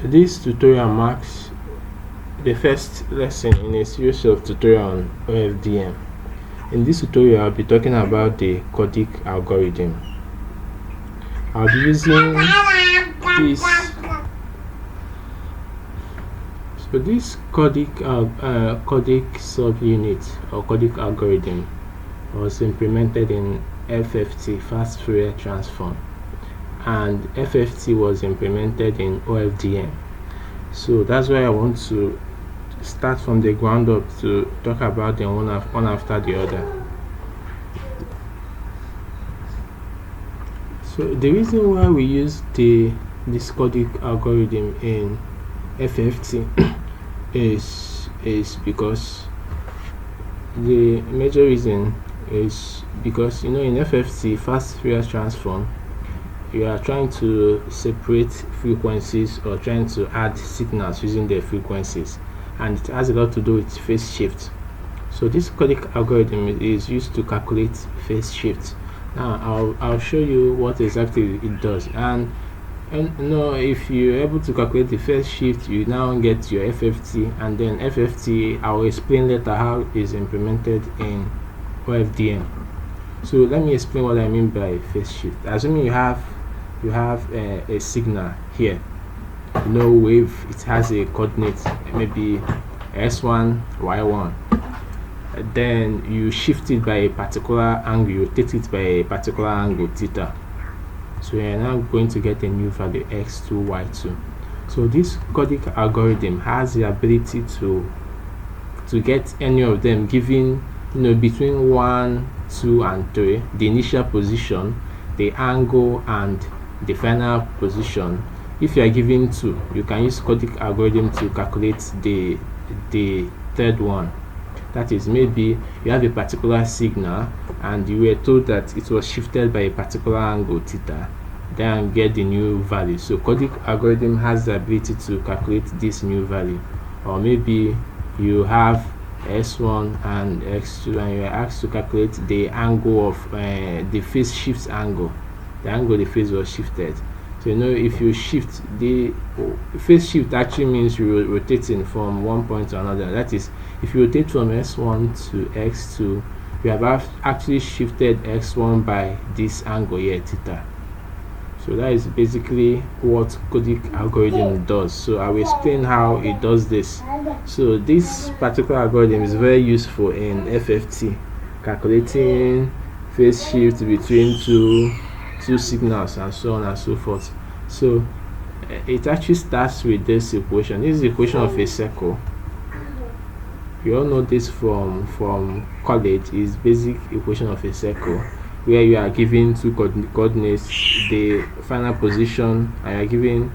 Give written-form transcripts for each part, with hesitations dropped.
This tutorial marks the first lesson in a series of tutorials on OFDM. In this tutorial, I'll be talking about the Cordic algorithm. I'll be using this. So this Cordic subunit or Cordic algorithm was implemented in FFT, fast Fourier transform, and FFT was implemented in OFDM. So that's why I want to start from the ground up to talk about them one after the other. So the reason why we use this Cordic algorithm in FFT is because the major reason is because in FFT, fast Fourier transform, you are trying to separate frequencies or trying to add signals using their frequencies, and it has a lot to do with phase shift. So this Cordic algorithm is used to calculate phase shift. Now I'll show you what exactly it does, and if you're able to calculate the phase shift, you now get your FFT, and then FFT I'll explain later how it is implemented in OFDM. So let me explain what I mean by phase shift. Assuming you have a signal here, wave, it has a coordinate, maybe s1, y1, then you shift it by a particular angle, you rotate it by a particular angle, theta. So you're now going to get a new value, x2, y2. So this Cordic algorithm has the ability to get any of them given between 1, 2 and 3, the initial position, the angle, and the final position. If you are given 2, you can use Cordic algorithm to calculate the third one. That is, maybe you have a particular signal and you were told that it was shifted by a particular angle, theta, then get the new value. So Cordic algorithm has the ability to calculate this new value. Or maybe you have s1 and x2 and you are asked to calculate the angle of the phase shift angle, the angle the phase was shifted. So if you shift, the phase shift actually means you're rotating from one point to another. That is, if you rotate from s1 to x2, you have actually shifted x1 by this angle here, theta. So that is basically what Cordic algorithm does. So I will explain how it does this. So this particular algorithm is very useful in FFT, calculating phase shift between two signals and so on and so forth. So it actually starts with this equation. This is the equation of a circle. You all know this from college. Is basic equation of a circle, where you are given two coordinates, the final position, and you are given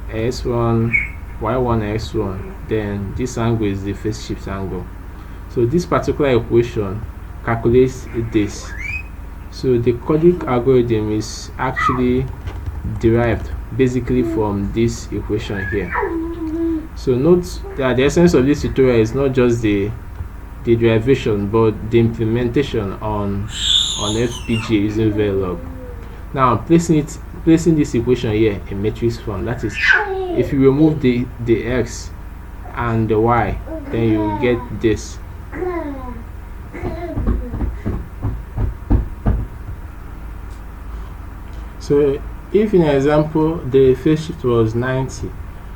s1, y1, x1. Then this angle is the phase shift angle. So this particular equation calculates this. So the Cordic algorithm is actually derived basically from this equation here. So note that the essence of this tutorial is not just the derivation, but the implementation on FPGA using verilog. Now placing this equation here in matrix form, that is, if you remove the x and the y, then you will get this. So if in an example the phase shift was 90,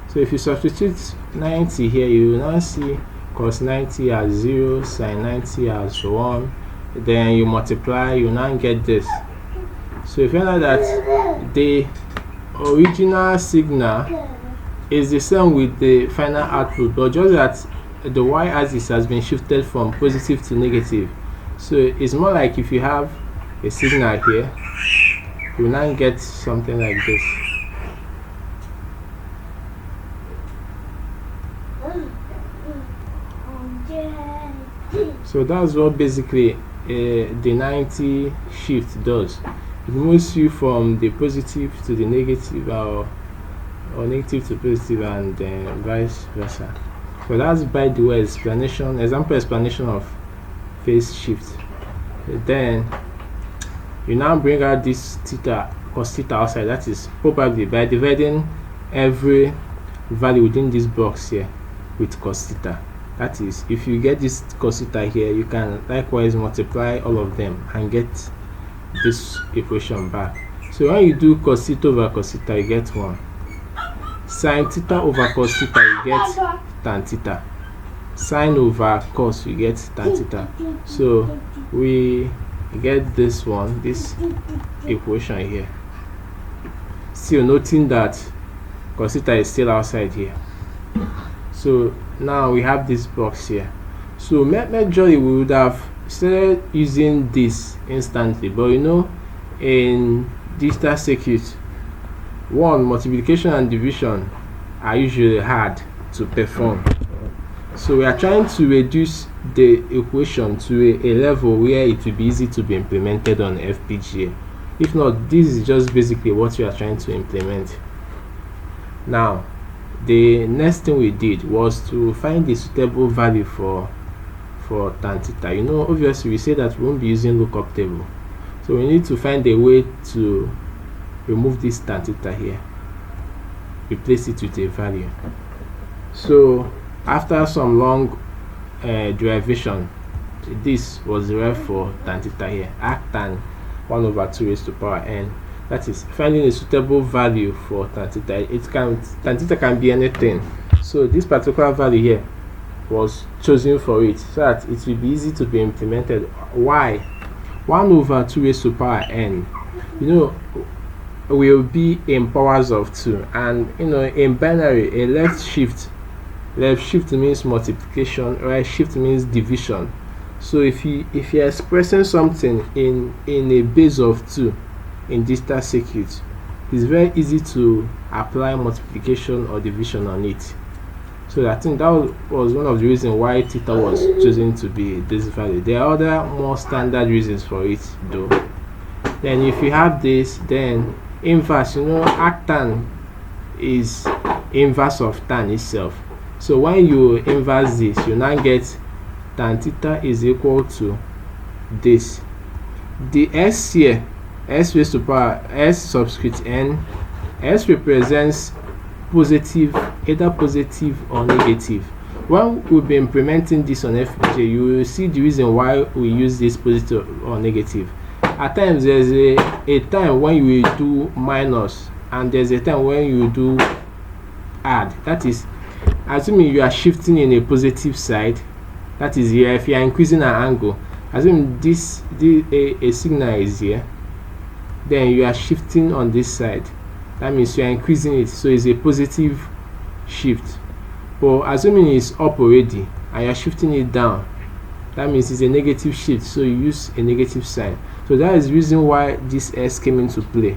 so if you substitute 90 here, you will now see cos 90 as 0, sin 90 as 1, then you multiply, you now get this. So if you know that the original signal is the same with the final output, but just that the y-axis has been shifted from positive to negative. So it's more like if you have a signal here, you now get something like this. So that's what basically the 90 shift does. It moves you from the positive to the negative, or negative to positive, and then vice versa. So that's, by the way, example explanation of phase shift. Then you now bring out this theta, cos theta outside. That is probably by dividing every value within this box here with cos theta. That is, if you get this cos theta here, you can likewise multiply all of them and get this equation back. So when you do cos theta over cos theta, you get 1. Sin theta over cos theta, you get tan theta. Sine over cos, you get tan theta. So we get this one, this equation here. Still noting that cos theta is still outside here. So now we have this box here. So majorly we would have started using this instantly, but in digital circuit, multiplication and division are usually hard to perform. So we are trying to reduce the equation to a level where it will be easy to be implemented on FPGA. If not, this is just basically what we are trying to implement. Now, the next thing we did was to find a suitable value for tan theta. Obviously we say that we won't be using lookup table, so we need to find a way to remove this tan theta here, replace it with a value. So after some long derivation, this was derived for tan theta here, arctan 1 over 2 raised to power n. That is finding a suitable value for tan theta. Tan theta can be anything. So this particular value here was chosen for it so that it will be easy to be implemented. Why? 1 over 2 raised to power n, will be in powers of 2, and in binary, a left shift means multiplication, right shift means division. So if you're expressing something in a base of 2 in digital circuit, it's very easy to apply multiplication or division on it. So I think that was one of the reasons why theta was chosen to be this value. There are other more standard reasons for it though. Then if you have this, then inverse, arctan is inverse of tan itself. So when you inverse this, you now get tan theta is equal to this. The s here, s raised to power s subscript n, s represents positive, either positive or negative. When we'll be implementing this on FPGA, you will see the reason why we use this positive or negative. At times there's a time when you will do minus, and there's a time when you do add. That is, assuming you are shifting in a positive side, that is here. If you are increasing an angle, assuming a signal is here, then you are shifting on this side. That means you are increasing it, so it's a positive shift. But assuming it's up already and you are shifting it down, that means it's a negative shift, so you use a negative sign. So that is the reason why this s came into play.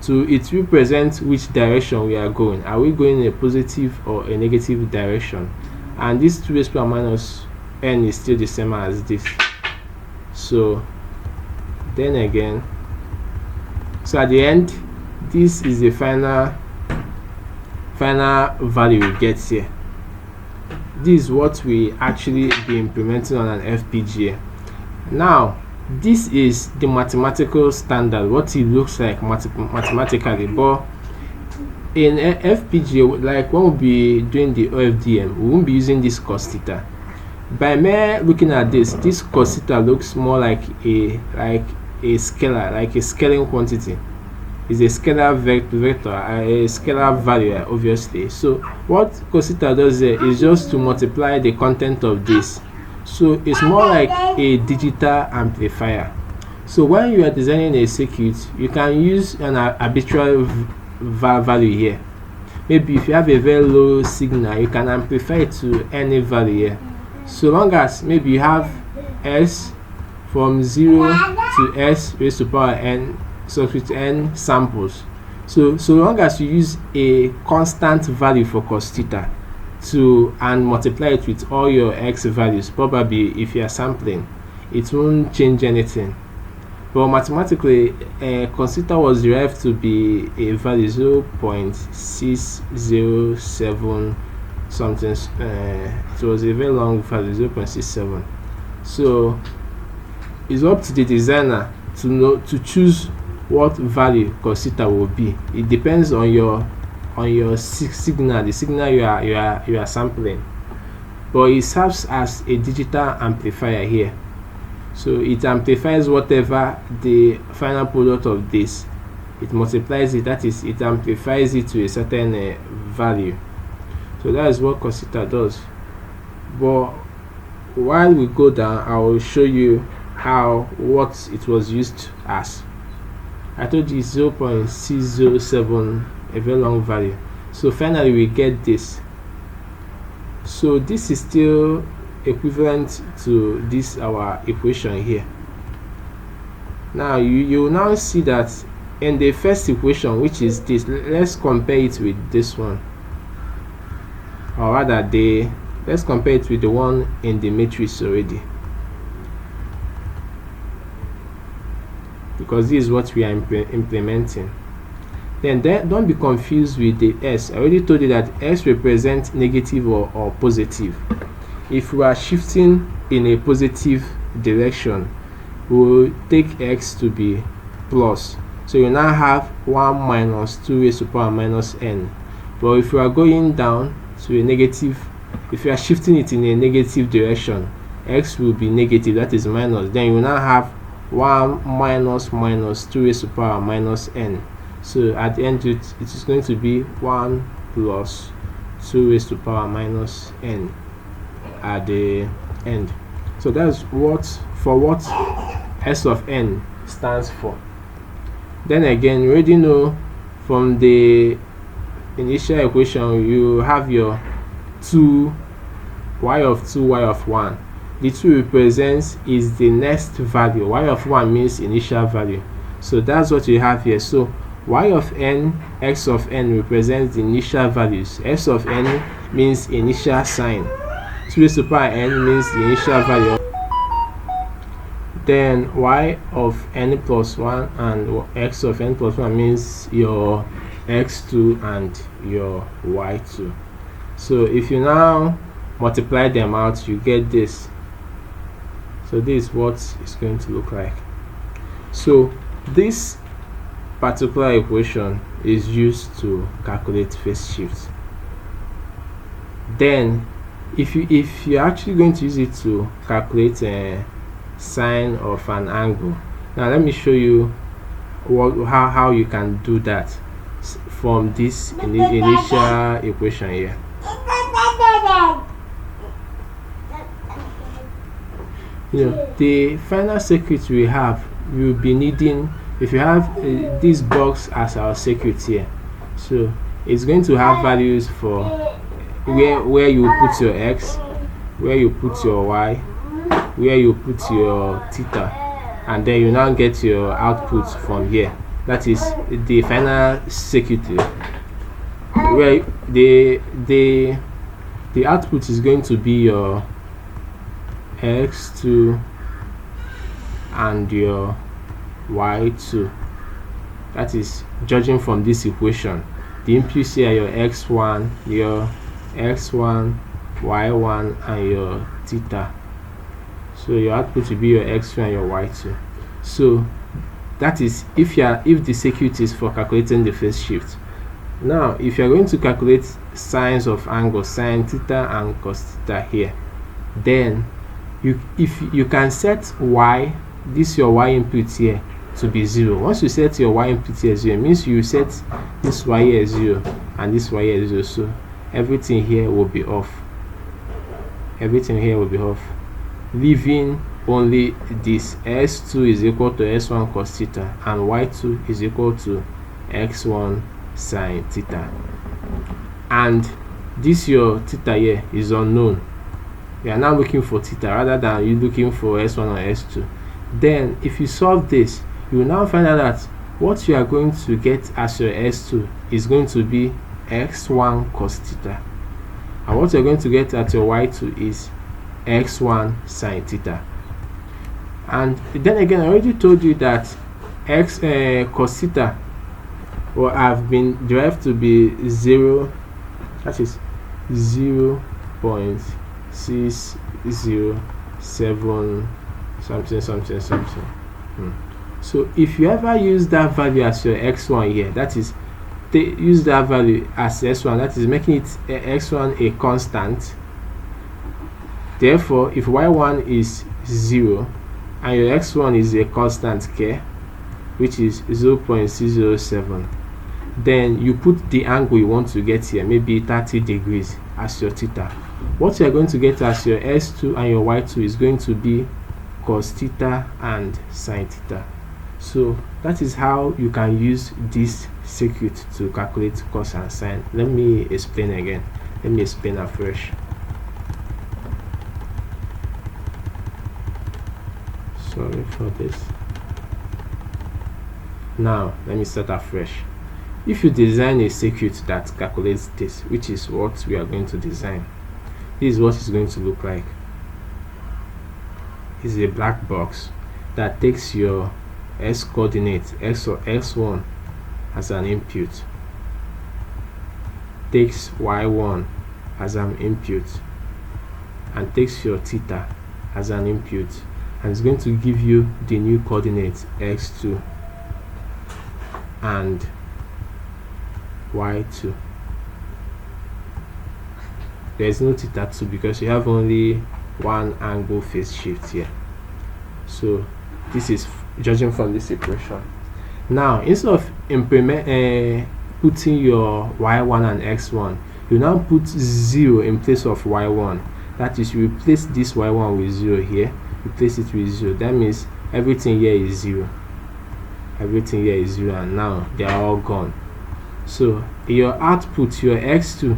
So it represents which direction we are going. Are we going in a positive or a negative direction? And this 2 raised to power minus n is still the same as this. So then again, so at the end, this is the final value we get here. This is what we actually be implementing on an FPGA. Now this is the mathematical standard, what it looks like mathematically, but in FPGA, like when we'll be doing the OFDM, we won't be using this cos theta. By mere looking at this cos theta looks more like a scalar, like a scaling quantity. Is a scalar vector, a scalar value, obviously. So what cos theta does there is just to multiply the content of this. So it's more like a digital amplifier. So when you are designing a circuit, you can use an arbitrary value here. Maybe if you have a very low signal, you can amplify it to any value here. So long as maybe you have s from 0 to s raised to power n subscript n samples. So long as you use a constant value for cos theta and multiply it with all your x values, probably if you are sampling, it won't change anything. But mathematically, cos theta was derived to be a value 0.607 something. It was a very long value, 0.67. So it's up to the designer to choose what value cos theta will be. It depends on your signal, the signal you are sampling, but it serves as a digital amplifier here. So it amplifies whatever the final product of this, it multiplies it, that is, it amplifies it to a certain value. So that is what cos theta does. But while we go down, I will show you what it was used as. I told you 0.607, a very long value. So finally we get this. So this is still equivalent to this our equation here. Now you now see that in the first equation, which is this, let's compare it with this one, or rather let's compare it with the one in the matrix already, because this is what we are implementing. Then don't be confused with the S. I already told you that S represents negative or positive. If we are shifting in a positive direction, we will take X to be plus. So you now have 1 minus 2 raised to power minus n. But if you are going down to a negative, if you are shifting it in a negative direction, X will be negative, that is minus. Then you will now have 1 minus 2 raised to power minus n. So at the end it is going to be 1 plus 2 raised to power minus n at the end. So that's what S of n stands for. Then again, you already know from the initial equation, you have your 2, y of 2, y of 1. The 2 represents is the next value. Y of 1 means initial value. So that's what you have here. So y of n, x of n represents the initial values. S of n means initial sign. 2 raised to power n means the initial value. Then y of n plus 1 and x of n plus 1 means your x2 and your y2. So if you now multiply them out, you get this. So this is what it's going to look like. So this particular equation is used to calculate phase shift. Then if you're actually going to use it to calculate a sine of an angle, now let me show you how you can do that from this initial equation here. The final circuit we have, you'll be needing, if you have this box as our circuit here, so it's going to have values for where you put your x, where you put your y, where you put your theta, and then you now get your output from here. That is the final circuit, where the output is going to be your x2 and your y2. That is judging from this equation. The inputs here are your x1, your x1, y1, and your theta. So your output will be your x2 and your y2. So that is if the circuit is for calculating the phase shift. Now if you are going to calculate sines of angles, sine theta and cos theta here, then you can set y, this your y input here, to be 0. Once you set your y input here 0, it means you set this y here 0 and this y here 0. So everything here will be off. Everything here will be off, leaving only this s2 is equal to s1 cos theta and y2 is equal to x1 sin theta. And this your theta here is unknown. We are now looking for theta rather than you looking for s1 or s2. Then if you solve this, you will now find out that what you are going to get as your s2 is going to be x1 cos theta, and what you're going to get at your y2 is x1 sin theta. And then again, I already told you that cos theta will have been derived to be 0, that is 0.607 something. So if you ever use that value as your x1 here, that is use that value as x1, that is making it x1 a constant. Therefore, if y1 is 0 and your x1 is a constant k, which is 0.607, then you put the angle you want to get here, maybe 30 degrees, as your theta. What you are going to get as your s2 and your y2 is going to be cos theta and sin theta. So that is how you can use this circuit to calculate cos and sin. Let me explain again. Let me explain afresh. Sorry for this. Now let me start afresh. If you design a circuit that calculates this, which is what we are going to design, this is what it's going to look like. It's a black box that takes your x coordinate, x or x1 as an input, takes y1 as an input, and takes your theta as an input, and it's going to give you the new coordinates x2 and y2. There is no theta 2 because you have only one angle phase shift here. So this is judging from this equation. Now instead of putting your y1 and x1, you now put 0 in place of y1. That is, you replace this y1 with 0 here, replace it with 0. That means everything here is 0. Everything here is 0, and now they are all gone. So your output, your x2,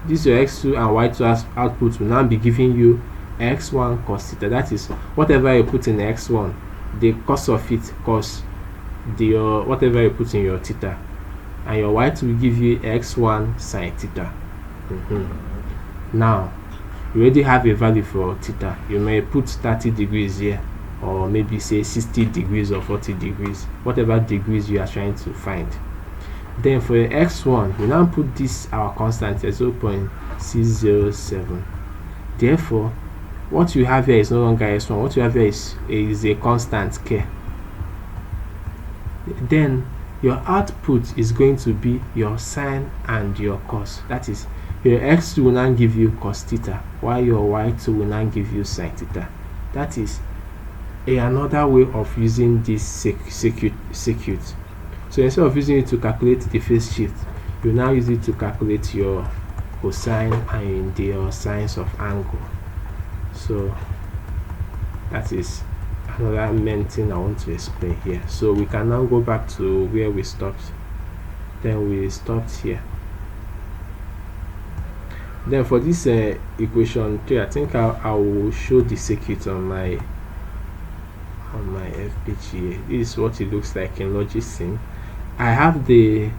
this your x2 and y2 output will now be giving you x1 cos theta. That is, whatever you put in x1, the cos of it cos the whatever you put in your theta, and your y2 will give you x1 sin theta. Now you already have a value for theta. You may put 30 degrees here, or maybe say 60 degrees or 40 degrees, whatever degrees you are trying to find. Then for your x1, we now put this our constant at 0.607. Therefore, what you have here is no longer x1. What you have here is a constant k. Then your output is going to be your sine and your cos. That is, your x2 will now give you cos theta, while your y2 will now give you sin theta. That is another way of using this circuit. So instead of using it to calculate the phase shift, you now use it to calculate your cosine and your sines of angle. So that is another main thing I want to explain here. So we can now go back to where we stopped. Then we stopped here. Then for this equation 3, I think I will show the circuit on my FPGA. This is what it looks like in Logic. I have the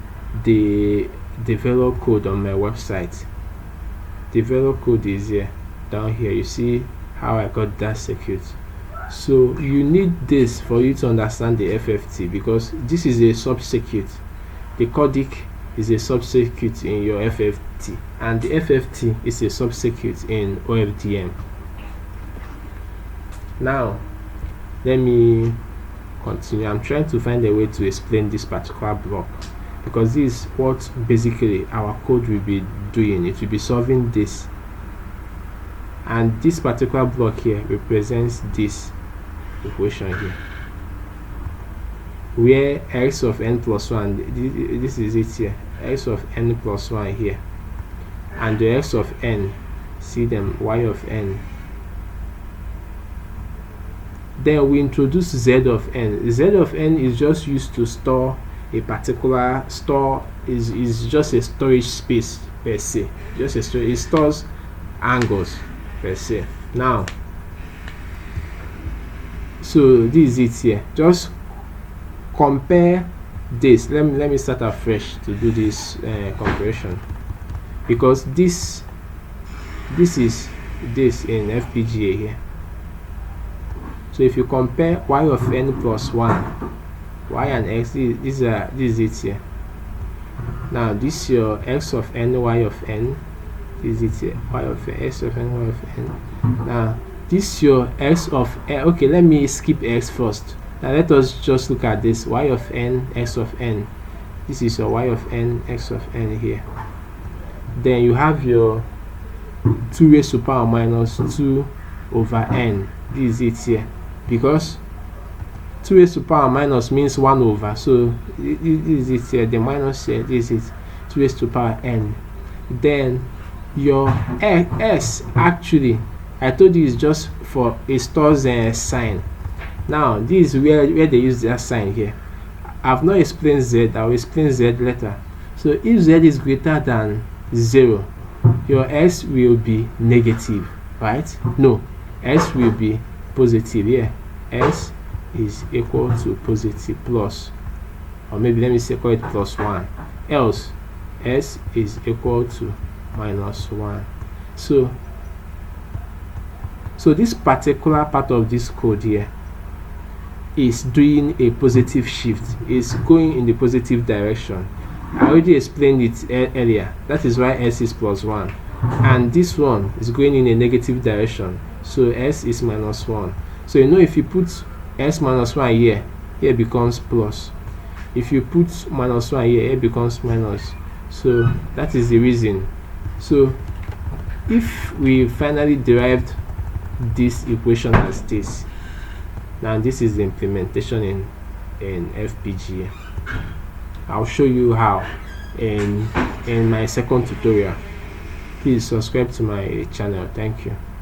verilog code on my website. The verilog code is here, down here. You see how I got that circuit. So you need this for you to understand the FFT, because this is a sub-circuit. The Cordic is a sub-circuit in your FFT, and the FFT is a sub-circuit in OFDM. Now let me continue. I'm trying to find a way to explain this particular block, because this is what basically our code will be doing. It will be solving this, and this particular block here represents this equation here, where x of n plus 1, this is it here, x of n plus 1 here, and the x of n, see them, y of n. Then we introduce z of n. Z of n is just used to store a particular is just a storage space per se. Just a storage, it stores angles per se. Now, so this is it here. Just compare this. Let me start afresh to do this comparison, because this is this in FPGA here. So if you compare y of n plus 1, y and x, this is it here. Now this is your x of n, y of n, this is it here, y of n, x of n, y of n. Now this is your x of n. Okay, let me skip x first. Now let us just look at this, y of n, x of n. This This is your y of n, x of n here. Then you have your 2 raised to power minus 2 over n. This is it here, because 2 raised to power minus means 1 over, so this is it here, the minus here, this is 2 raised to power n. Then your s, actually I told you, is just for it stores a sign. Now this is where they use their sign here. I've not explained z, I will explain z later. So if z is greater than 0, your s will be negative, right? No, s will be positive. Yeah, s is equal to positive plus, or maybe let me say call it plus 1, else s is equal to minus 1. So this particular part of this code here is doing a positive shift, is going in the positive direction. I already explained it earlier. That is why s is plus 1, and this one is going in a negative direction, so s is minus 1. So you know, if you put s minus 1 here, here becomes plus. If you put minus 1 here, it becomes minus. So that is the reason. So if we finally derived this equation as this, now this is the implementation in FPGA. I'll show you how in my second tutorial. Please subscribe to my channel. Thank you.